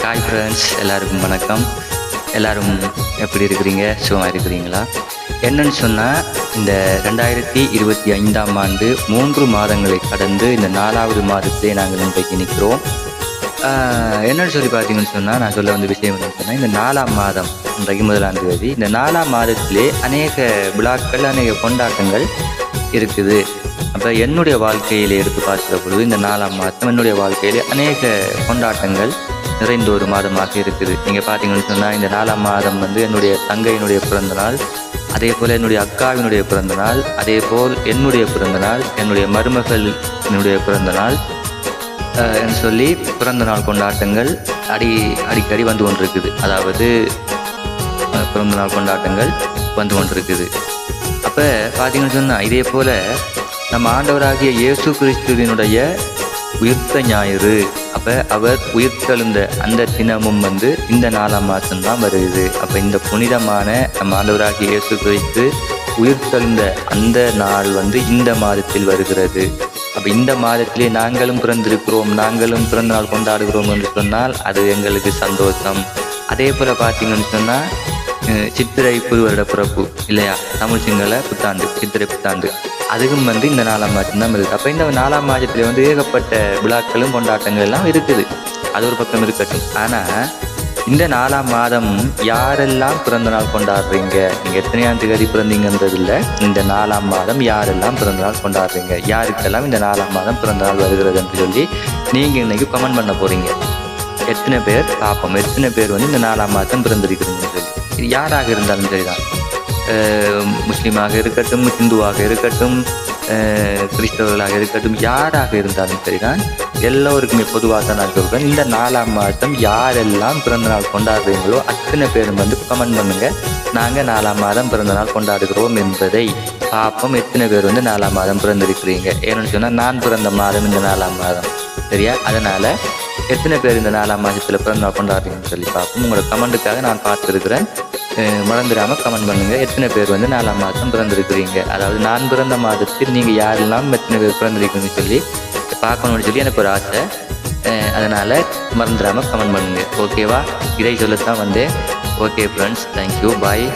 Hi friends, எல்லாருக்கும் வணக்கம். எல்லோரும் எப்படி இருக்கிறீங்க? சுகமாக இருக்கிறீங்களா? என்னன்னு சொன்னால், இந்த 2025ஆம் ஆண்டு 3 மாதங்களை கடந்து இந்த 4வது மாதத்திலே நாங்கள் இன்றைக்கு நிற்கிறோம். என்னன்னு சொல்லி பார்த்தீங்கன்னு சொன்னால், நான் சொல்ல வந்த விஷயம் என்னன்னு சொன்னால், இந்த 4ஆம் மாதம் இன்றைக்கு 1ஆம் தேதி. இந்த 4ஆம் மாதத்திலே அநேக விழாக்கள், அநேக கொண்டாட்டங்கள் இருக்குது. அப்போ என்னுடைய வாழ்க்கையில் எடுத்து பார்க்கிற பொழுது இந்த 4ஆம் மாதம் என்னுடைய வாழ்க்கையில் அநேக கொண்டாட்டங்கள் நிறைந்த ஒரு மாதமாக இருக்குது. நீங்கள் பார்த்தீங்கன்னு சொன்னால், இந்த 4ஆம் மாதம் என்னுடைய தங்கையினுடைய பிறந்தநாள், அதே போல் என்னுடைய அக்காவினுடைய பிறந்தநாள், அதே போல் என்னுடைய பிறந்தநாள், என்னுடைய மருமகளினுடைய பிறந்தநாள் என்று சொல்லி பிறந்தநாள் கொண்டாட்டங்கள் அடிக்கடி வந்து கொண்டிருக்குது. அதாவது பிறந்தநாள் கொண்டாட்டங்கள் வந்து கொண்டிருக்குது. அப்போ பார்த்தீங்கன்னு சொன்னால், இதே போல் நம்ம ஆண்டவராகிய இயேசு கிறிஸ்துவினுடைய உயிர்த்த ஞாயிறு, அப்போ அவர் உயிர்த்தெழுந்த அந்த தினமும் இந்த 4ஆம் மாதம்தான் வருது. அப்போ இந்த புனிதமான நம்ம ஆண்டவராகிய இயேசு கிறிஸ்து உயிர்த்தெழுந்த அந்த நாள் இந்த மாதத்தில் வருகிறது. அப்போ இந்த மாதத்திலே நாங்களும் பிறந்திருக்கிறோம், நாங்களும் பிறந்த நாள் கொண்டாடுகிறோம் என்று சொன்னால் அது எங்களுக்கு சந்தோஷம். அதே போல் பார்த்தீங்கன்னு சொன்னால், சித்திரை புது வருட பிறப்பு இல்லையா, தமிழ் சிங்கள புத்தாண்டு, சித்திரை புத்தாண்டு, அதுக்கும் இந்த 4ஆம் மாதம் தான் இருக்குது. அப்போ இந்த 4ஆம் மாதத்தில் ஏகப்பட்ட விழாக்களும் கொண்டாட்டங்கள் எல்லாம் இருக்குது. அது ஒரு பக்கம் இருக்கட்டும். ஆனால் இந்த 4ஆம் மாதம் யாரெல்லாம் பிறந்த நாள் கொண்டாடுறீங்க, நீங்கள் எத்தனையாம் தேதி பிறந்தீங்கன்றது இல்லை, இந்த 4ஆம் மாதம் யாரெல்லாம் பிறந்த நாள் கொண்டாடுறீங்க, யாருக்கெல்லாம் இந்த 4ஆம் மாதம் பிறந்த நாள் வருகிறது என்று சொல்லி நீங்கள் இன்னைக்கு கமெண்ட் பண்ண போகிறீங்க. எத்தனை பேர் பார்ப்போம், எத்தனை பேர் இந்த 4ஆம் மாதம் பிறந்திருக்கிறீங்கன்னு சொல்லி. இது யாராக இருந்தாலும் சரிதான், முஸ்லீமாக இருக்கட்டும், ஹிந்துவாக இருக்கட்டும், கிறிஸ்தவர்களாக இருக்கட்டும், யாராக இருந்தாலும் சரிதான், எல்லோருக்குமே பொதுவாக நான் சொல்கிறேன், இந்த 4ஆம் மாதம் யாரெல்லாம் பிறந்த நாள் கொண்டாடுறீங்களோ அத்தனை பேரும் கமெண்ட் பண்ணுங்கள். நாங்கள் 4ஆம் மாதம் பிறந்த நாள் கொண்டாடுகிறோம் என்பதை பார்ப்போம். எத்தனை பேர் 4ஆம் மாதம் பிறந்திருக்கிறீங்க. ஏன்னு சொன்னால், நான் பிறந்த மாதம் இந்த 4ஆம் மாதம், சரியா? அதனால் எத்தனை பேர் இந்த 4ஆம் மாதத்தில் பிறந்த நாள் கொண்டாடுறீங்கன்னு சொல்லி பார்ப்போம். உங்களோட கமெண்ட்டுக்காக நான் பார்த்துருக்குறேன். மறந்துடாமல் கமெண்ட் பண்ணுங்கள். எத்தனை பேர் 4ஆம் மாதம் பிறந்திருக்கிறீங்க, அதாவது நான் பிறந்த மாதத்தில் நீங்கள் யாரெல்லாம் எத்தனை பேர் பிறந்திருக்கீங்கன்னு சொல்லி பார்க்கணுன்னு சொல்லி எனக்கு ஒரு ஆசை. அதனால் மறந்துடாமல் கமெண்ட் பண்ணுங்கள். ஓகேவா? இதை சொல்லத்தான் வந்தேன். ஓகே ஃப்ரெண்ட்ஸ், தேங்க்யூ, பாய்.